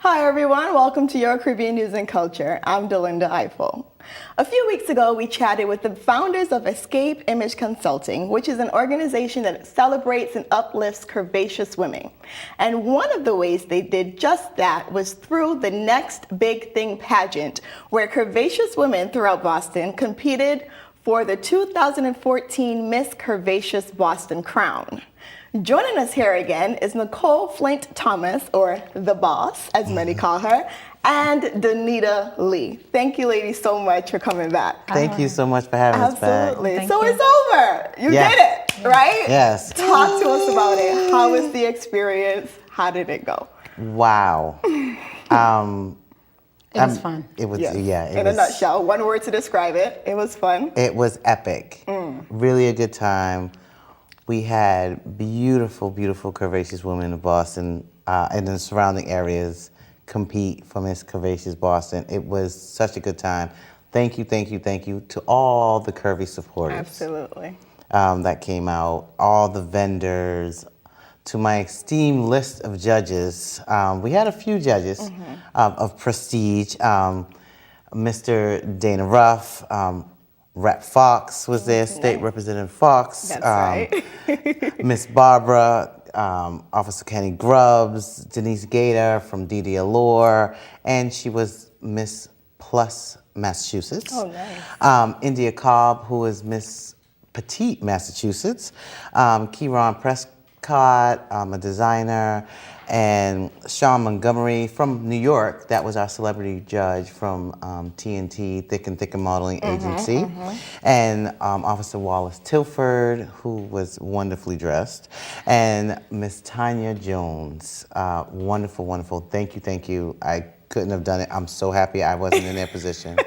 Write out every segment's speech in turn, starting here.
Hi everyone, welcome to Your Caribbean News and Culture. I'm Delinda Eiffel. A few weeks ago, we chatted with the founders of Escape Image Consulting, which is an organization that celebrates and uplifts curvaceous women. And one of the ways they did just that was through the Next Big Thing Pageant, where curvaceous women throughout Boston competed for the 2014 Miss Curvaceous Boston crown. Joining us here again is Nicole Flint Thomas, or The Boss, as many call her, and Danita Lee. Thank you, ladies, so much for coming back. Thank you so much for having us back. Absolutely. So it's over. You did it, right? Yes. Talk to us about it. How was the experience? How did it go? Wow. It was fun. It was, Yes. yeah. In a nutshell, one word to describe it. It was fun. It was epic. Really a good time. We had beautiful, beautiful curvaceous women in Boston and the surrounding areas compete for Miss Curvaceous Boston. It was such a good time. Thank you, thank you, thank you to all the curvy supporters. Absolutely. That came out, all the vendors, to my esteemed list of judges. We had a few judges of prestige. Mr. Dana Ruff, Rep Fox was there, State Representative Fox. That's right. Miss Barbara, Officer Kenny Grubbs, Denise Gator from DD Allure, and she was Miss Plus Massachusetts. Oh, nice. India Cobb, who is Miss Petite Massachusetts. Kieran Prescott, a designer, and Sean Montgomery from New York. That was our celebrity judge from TNT, Thick and Thicker Modeling Agency. And Officer Wallace Tilford, who was wonderfully dressed. And Miss Tanya Jones. Wonderful, wonderful. Thank you, thank you. I couldn't have done it. I'm so happy I wasn't in their position.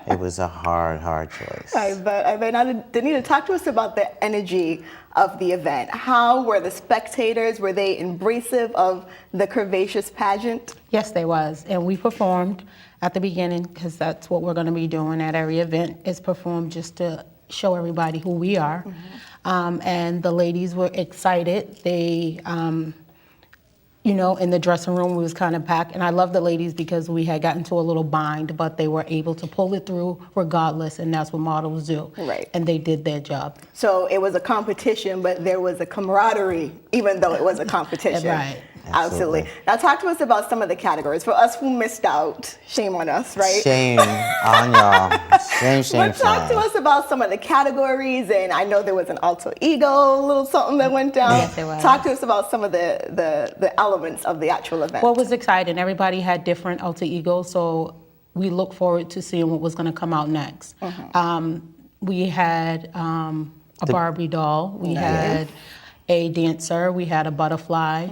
It was a hard, hard choice. I bet. Now, Danita, talk to us about the energy of the event. How were the spectators? Were they embracive of the curvaceous pageant? Yes, they was. And we performed at the beginning because that's what we're going to be doing at every event is perform just to show everybody who we are. And the ladies were excited. They, you know, in the dressing room, we was kind of packed. And I love the ladies because we had gotten to a little bind, but they were able to pull it through regardless, and that's what models do. Right. And they did their job. So it was a competition, but there was a camaraderie, even though it was a competition. Right. Absolutely. Now talk to us about some of the categories. For us who missed out, shame on us, right? Shame on y'all. Shame, shame, But talk to us about some of the categories, and I know there was an alter ego, little something that went down. Yes, there was. Talk to us about some of the elements of the actual event. Well, it was exciting. Everybody had different alter egos, so we look forward to seeing what was going to come out next. We had a Barbie doll. We had a dancer. We had a butterfly.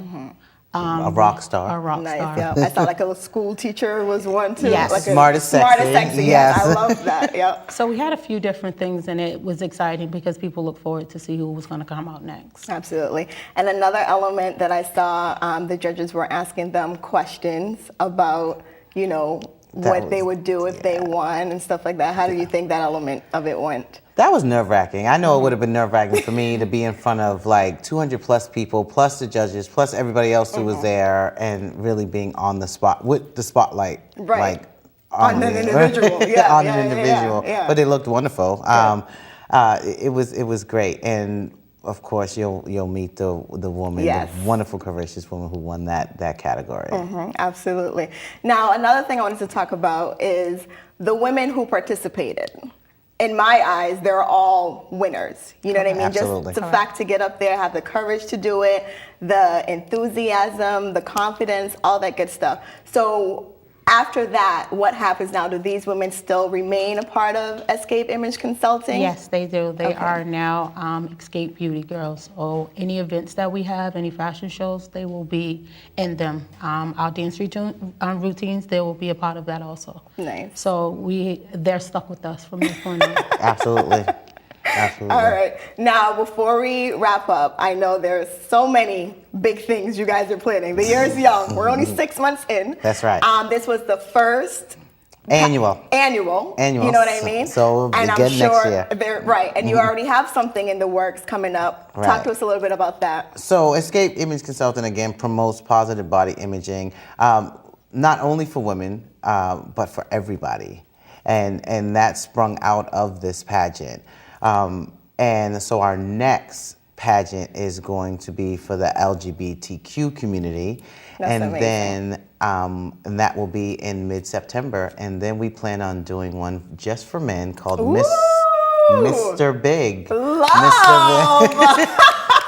A rock star. A rock Nice, star. yeah. I saw like a school teacher was one too. Yes. Like Smart as sexy. Smart as sexy, yes. Yes. I love that, yep. So we had a few different things, and it was exciting because people look forward to see who was going to come out next. Absolutely. And another element that I saw, the judges were asking them questions about, you know, what they would do if they won and stuff like that. How do you think that element of it went? That was nerve-wracking. I know it would have been nerve-wracking for me to be in front of like 200 plus people, plus the judges, plus everybody else who was there, and really being on the spot with the spotlight, Right. like On an individual, yeah. on an individual. Yeah. But they looked wonderful. It was great, and of course you'll meet the woman, Yes. the wonderful curvaceous woman who won that category. Absolutely. Now, another thing I wanted to talk about is the women who participated. In my eyes, they're all winners. You know what I mean? Absolutely. Just the fact to get up there, have the courage to do it, the enthusiasm, the confidence, all that good stuff. So after that, what happens now? Do these women still remain a part of Escape Image Consulting? Yes, they do. They are now Escape Beauty Girls. So any events that we have, any fashion shows, they will be in them. Our dance routines, they will be a part of that also. Nice. So they're stuck with us from this point on. Absolutely. Absolutely. All right. Now, before we wrap up, I know there's so many big things you guys are planning. The year is young. We're only 6 months in. That's right. This was the first Annual. You know what I mean? So and again I'm next sure year. Right. And you already have something in the works coming up. Right. Talk to us a little bit about that. So Escape Image Consulting, again, promotes positive body imaging. not only for women, but for everybody. And that sprung out of this pageant. And so our next pageant is going to be for the LGBTQ community. That's and amazing. then and that will be in mid-September. And then we plan on doing one just for men called Mr. Big. Love!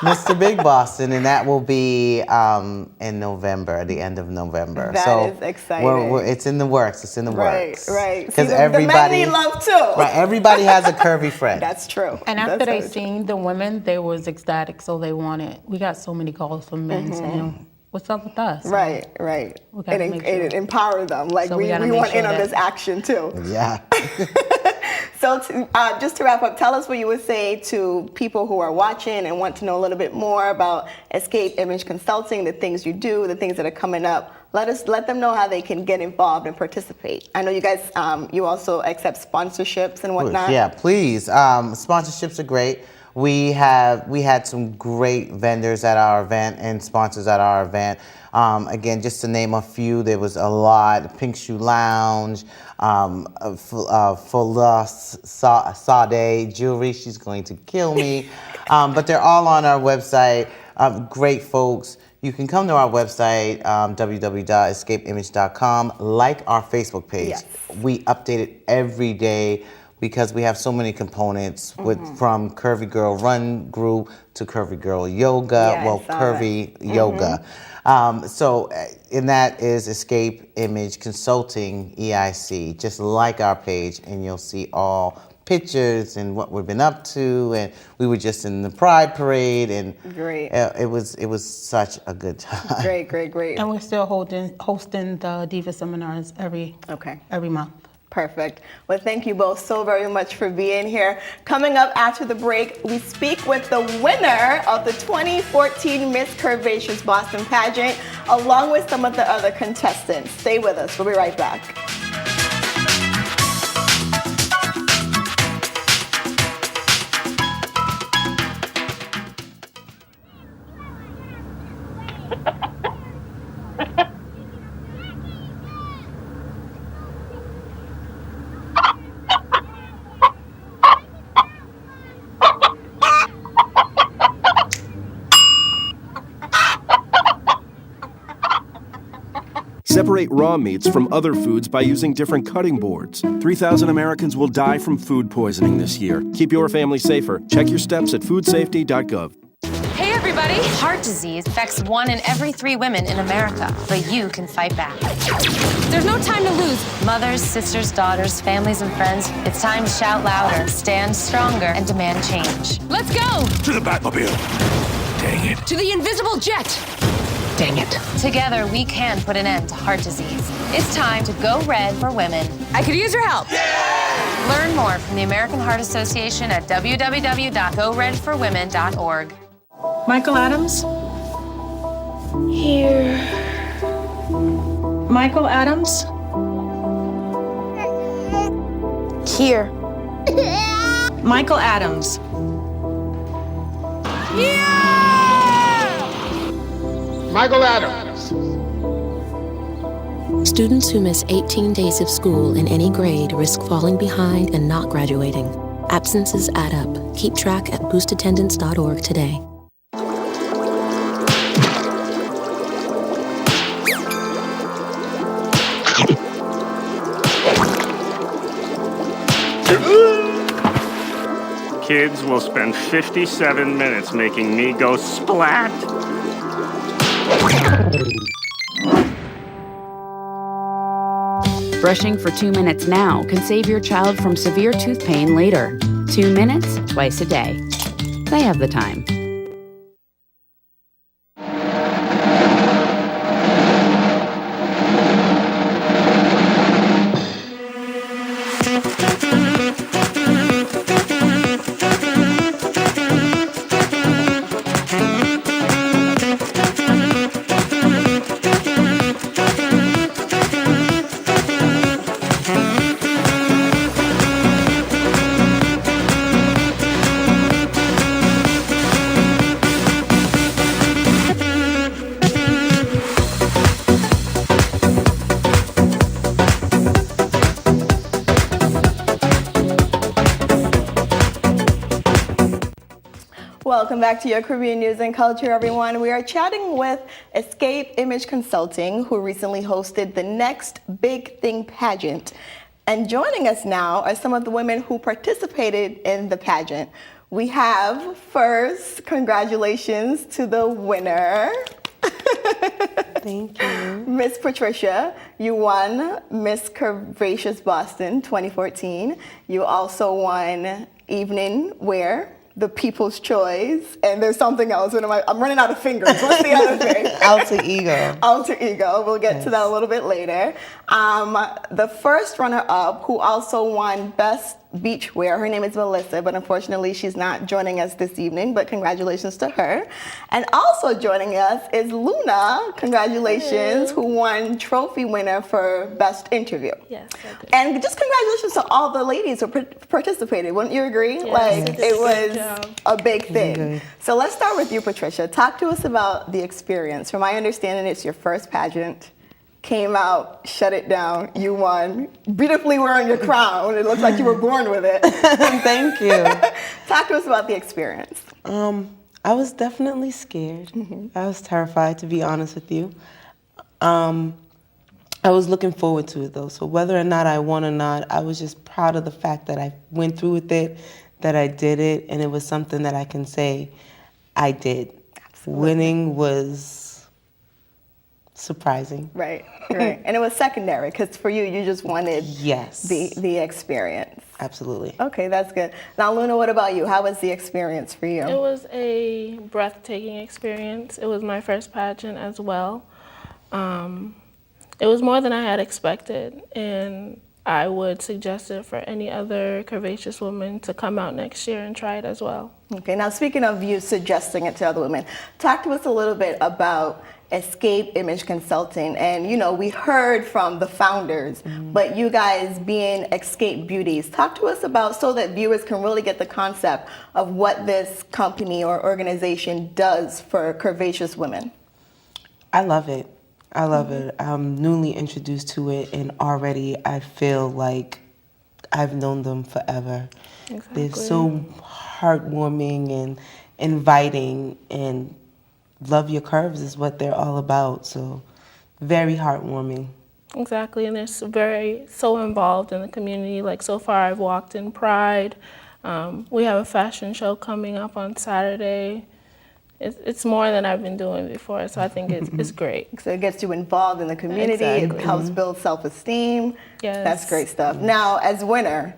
Mr. Big Boston, and that will be in November, at the end of November. That is exciting. It's in the works. It's in the works. Right. Because The men need love too. Right, everybody has a curvy friend. That's true. And after they That's seen the women, they was ecstatic, so they wanted. We got so many calls from men saying, "What's up with us?" right. We gotta make sure. It empower them. Like So we we gotta make want sure in on that- this action too. Yeah. So just to wrap up, tell us what you would say to people who are watching and want to know a little bit more about Escape Image Consulting, the things you do, the things that are coming up. Let them know how they can get involved and participate. I know you guys, you also accept sponsorships and whatnot. Yeah, please. Sponsorships are great. We had some great vendors at our event and sponsors at our event. Again, just to name a few, there was a lot. Pink Shoe Lounge, Full Sade Jewelry. She's going to kill me. But they're all on our website. Great folks. You can come to our website, www.escapeimage.com, like our Facebook page. Yes. We update it every day because we have so many components from Curvy Girl Run Group to Curvy Girl Yoga, Yeah, I saw Curvy Yoga. And that is Escape Image Consulting, EIC. Just like our page and you'll see all pictures and what we've been up to, and we were just in the Pride Parade, and Great. It was such a good time. Great. And we're still hosting the Diva seminars every month. Perfect. Well, thank you both so very much for being here. Coming up after the break, we speak with the winner of the 2014 Miss Curvaceous Boston pageant, along with some of the other contestants. Stay with us. We'll be right back. Separate raw meats from other foods by using different cutting boards. 3,000 Americans will die from food poisoning this year. Keep your family safer. Check your steps at foodsafety.gov. Hey everybody! Heart disease affects 1 in every 3 women in America, but you can fight back. There's no time to lose. Mothers, sisters, daughters, families, and friends, it's time to shout louder, stand stronger, and demand change. Let's go! To the Batmobile. Dang it. To the invisible jet! Dang it. Together, we can put an end to heart disease. It's time to go red for women. I could use your help. Yeah! Learn more from the American Heart Association at www.goredforwomen.org. Michael Adams? Here. Michael Adams? Here. Michael Adams. Michael Adams. Students who miss 18 days of school in any grade risk falling behind and not graduating. Absences add up. Keep track at boostattendance.org today. Kids will spend 57 minutes making me go splat. Brushing for 2 minutes now can save your child from severe tooth pain later. 2 minutes, twice a day. They have the time. Welcome back to your Caribbean News and Culture, everyone. We are chatting with Escape Image Consulting, who recently hosted the Next Big Thing Pageant. And joining us now are some of the women who participated in the pageant. We have first, congratulations to the winner. Thank you. Miss Patricia, you won Miss Curvaceous Boston 2014. You also won Evening Wear, the People's Choice, and there's something else. I'm running out of fingers. What's the other thing? Alter Ego. Alter Ego. We'll get to that a little bit later. The first runner-up, who also won Best Beachwear, her name is Melissa, but unfortunately she's not joining us this evening, but congratulations to her. And also joining us is Luna, congratulations, who won trophy winner for Best Interview. Yes, I did. And just congratulations to all the ladies who participated. Wouldn't you agree? Yes, It was a big thing. Good. So let's start with you, Patricia. Talk to us about the experience. From my understanding, it's your first pageant. Came out, shut it down, you won. Beautifully wearing your crown. It looks like you were born with it. Thank you. Talk to us about the experience. I was definitely scared. I was terrified, to be honest with you. I was looking forward to it, though. So whether or not I won or not, I was just proud of the fact that I went through with it, that I did it, and it was something that I can say I did. Absolutely. Winning was surprising. Right. And it was secondary, because for you, you just wanted Yes. the experience. Absolutely. Okay, that's good. Now, Luna, what about you? How was the experience for you? It was a breathtaking experience. It was my first pageant as well. It was more than I had expected, and I would suggest it for any other curvaceous woman to come out next year and try it as well. Okay, now speaking of you suggesting it to other women, talk to us a little bit about Escape Image Consulting. And we heard from the founders, but you guys being Escape Beauties, talk to us about, so that viewers can really get the concept of what this company or organization does for curvaceous women. I love it. I love it. I'm newly introduced to it, and already I feel like I've known them forever. Exactly. They're so heartwarming and inviting, and love your curves is what they're all about. So very heartwarming. Exactly, and they're so involved in the community. Like, so far I've walked in Pride. We have a fashion show coming up on Saturday. It's more than I've been doing before, so I think it's great. So it gets you involved in the community, Exactly. It helps build self-esteem. Yes. That's great stuff. Now, as winner,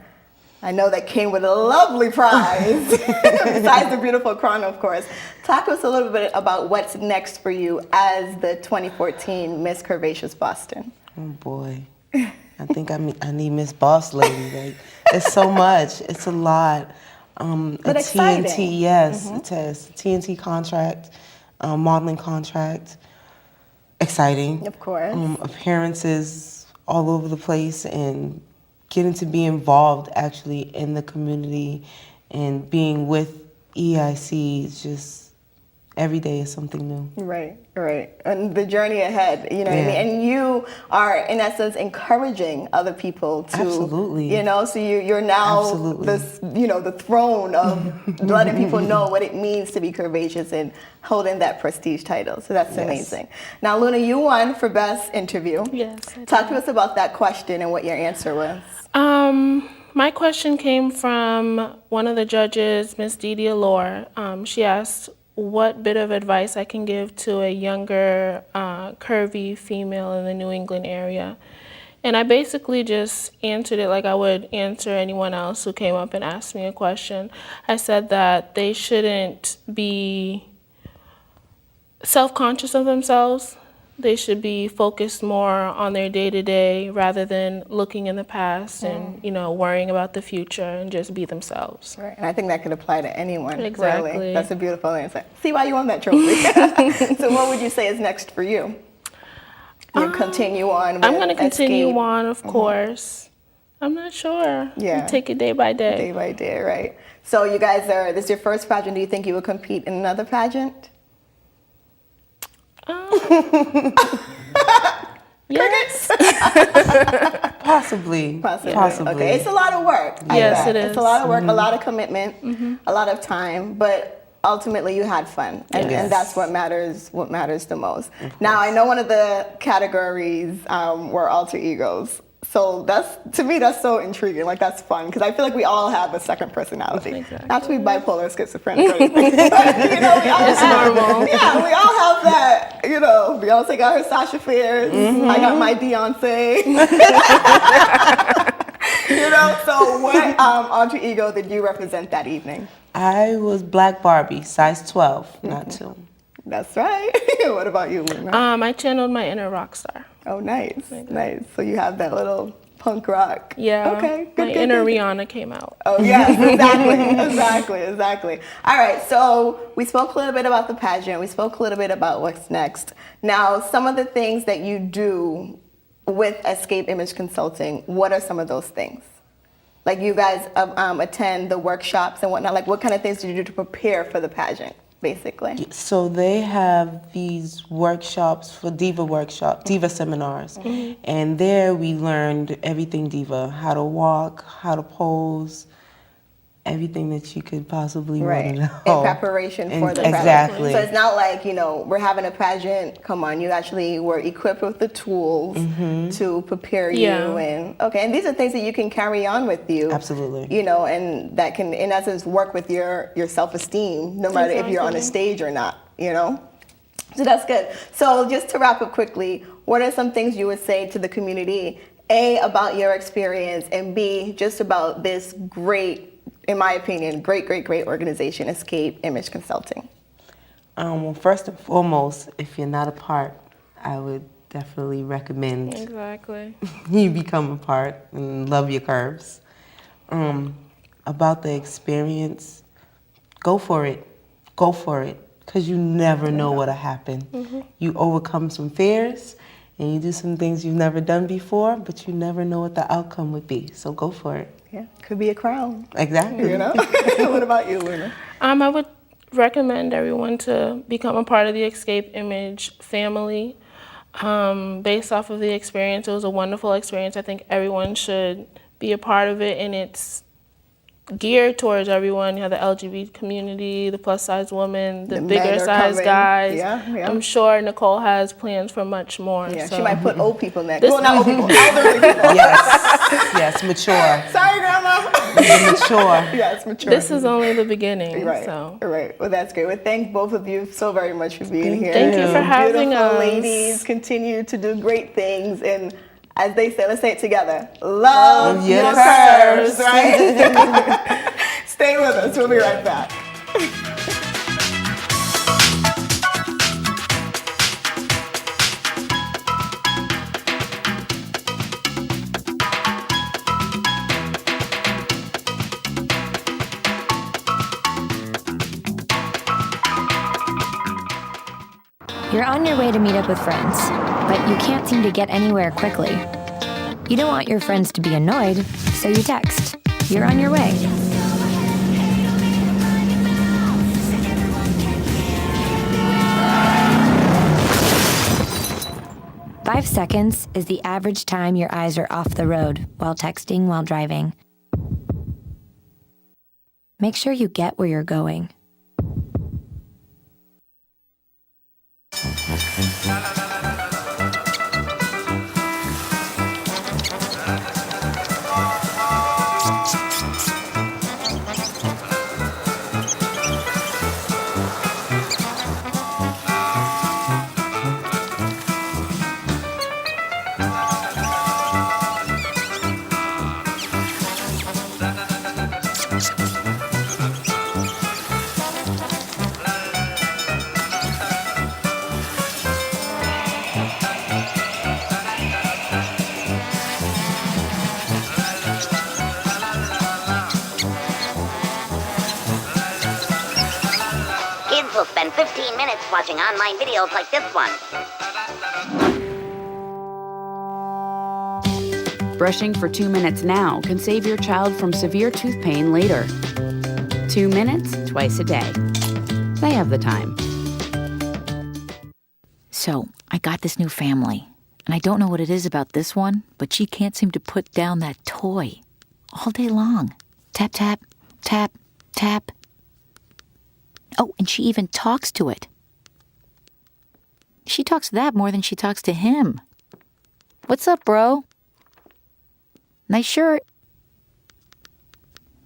I know that came with a lovely prize, besides the beautiful crown, of course. Talk to us a little bit about what's next for you as the 2014 Miss Curvaceous Boston. Oh boy, I think I need Miss Boss Lady. Like, it's so much, it's a lot. But a exciting. TNT, yes, it has a TNT contract, modeling contract. Exciting. Of course. Appearances all over the place, and getting to be involved actually in the community and being with EIC is just, every day is something new. Right. And the journey ahead, what I mean? And you are, in essence, encouraging other people to, Absolutely. So you're now Absolutely. this, the throne of letting people know what it means to be curvaceous and holding that prestige title. So that's amazing. Now, Luna, you won for Best Interview. Yes. I Talk did. to us about that question and what your answer was. My question came from one of the judges, Miss Dee Allure. She asked what bit of advice I can give to a younger, curvy female in the New England area. And I basically just answered it like I would answer anyone else who came up and asked me a question. I said that they shouldn't be self-conscious of themselves. They should be focused more on their day-to-day rather than looking in the past and, worrying about the future, and just be themselves. Right. And I think that could apply to anyone. Exactly. Really. That's a beautiful answer. See why you won that trophy. So what would you say is next for you? You continue on with I'm going to continue Escape. on, of course. I'm not sure. Yeah. You take it day by day. Day by day, right. So you guys this is your first pageant. Do you think you would compete in another pageant? Yes. Possibly. Okay, it's a lot of work. Yes, it is. It's a lot of work, a lot of commitment, a lot of time. But ultimately you had fun, and, Yes. and that's what matters the most. Now, I know one of the categories were alter egos. So to me, that's so intriguing. Like, that's fun, because I feel like we all have a second personality. Exactly. Not to be bipolar, schizophrenic, or anything, but, we all have, normal. Yeah, we all have that. Beyonce got her Sasha Fierce. I got my Beyonce. So what alter ego did you represent that evening? I was Black Barbie, size 12, not 2. That's right. What about you, Luna? I channeled my inner rock star. Oh, nice, nice. So you have that little punk rock. Yeah. Okay. Good. My good, inner good. Rihanna came out. Oh yes, exactly. All right. So we spoke a little bit about the pageant. We spoke a little bit about what's next. Now, some of the things that you do with Escape Image Consulting. What are some of those things? Like, you guys attend the workshops and whatnot. Like, what kind of things do you do to prepare for the pageant, basically? So they have these workshops for diva seminars. And there we learned everything diva, how to walk, how to pose, everything that you could possibly want to know. In preparation for the pageant. Exactly. So it's not like, we're having a pageant, come on, you actually were equipped with the tools to prepare you. And these are things that you can carry on with you. Absolutely. And that can, in essence, work with your self-esteem, no matter if you're on a stage or not, So that's good. So just to wrap up quickly, what are some things you would say to the community, A, about your experience, and B, just about this great, in my opinion, great organization, Escape Image Consulting? Well, first and foremost, if you're not a part, I would definitely recommend you become a part and love your curves. About the experience, go for it, because you never know what'll happen. You overcome some fears, and you do some things you've never done before, but you never know what the outcome would be, so go for it. Yeah, could be a crown. Exactly. What about you, Luna? I would recommend everyone to become a part of the Escape Image family. Based off of the experience, it was a wonderful experience. I think everyone should be a part of it, and it's geared towards everyone. You have the LGBT community, the plus size women, the bigger size guys. Yeah. I'm sure Nicole has plans for much more. Yeah, so. she might put old people next. Well, not old people, elderly people. Yes, mature. Sorry, Grandma. Mature. Yes, mature. This is only the beginning. Right. So. Right. Well, that's great. Well, thank both of you so very much for being here. Thank you for having Beautiful us. ladies, continue to do great things, and as they say, let's say it together. Love your curves, right? Stay with us. We'll be right back. You're on your way to meet up with friends, but you can't seem to get anywhere quickly. You don't want your friends to be annoyed, so you text. You're on your way. "5 seconds is the average time your eyes are off the road while texting while driving. Make sure you get where you're going. Kids will spend 15 minutes watching online videos like this one. Brushing for 2 minutes now can save your child from severe tooth pain later. 2 minutes, twice a day. They have the time. So, I got this new family, and I don't know what it is about this one, but she can't seem to put down that toy all day long. Tap, tap, tap, tap. Oh, and she even talks to it. She talks to that more than she talks to him. What's up, bro? Nice shirt.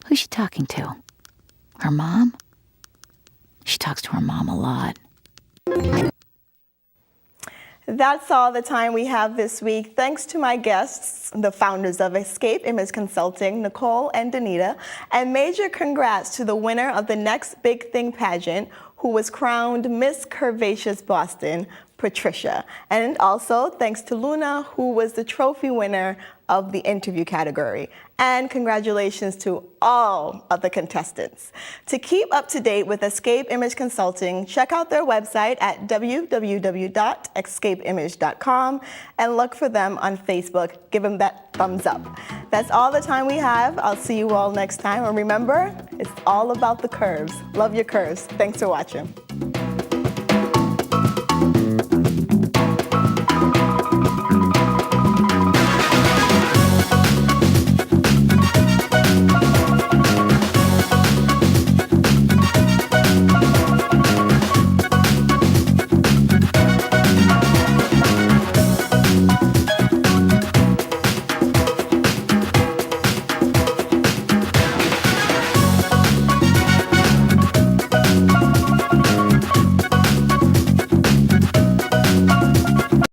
Who's she talking to? Her mom? She talks to her mom a lot. That's all the time we have this week. Thanks to my guests, the founders of Escape Image Consulting, Nicole and Danita, and major congrats to the winner of the Next Big Thing Pageant, who was crowned Miss Curvaceous Boston, Patricia. And also thanks to Luna, who was the trophy winner of the interview category. And congratulations to all of the contestants. To keep up to date with Escape Image Consulting, check out their website at www.escapeimage.com and look for them on Facebook. Give them that thumbs up. That's all the time we have. I'll see you all next time. And remember, it's all about the curves. Love your curves. Thanks for watching.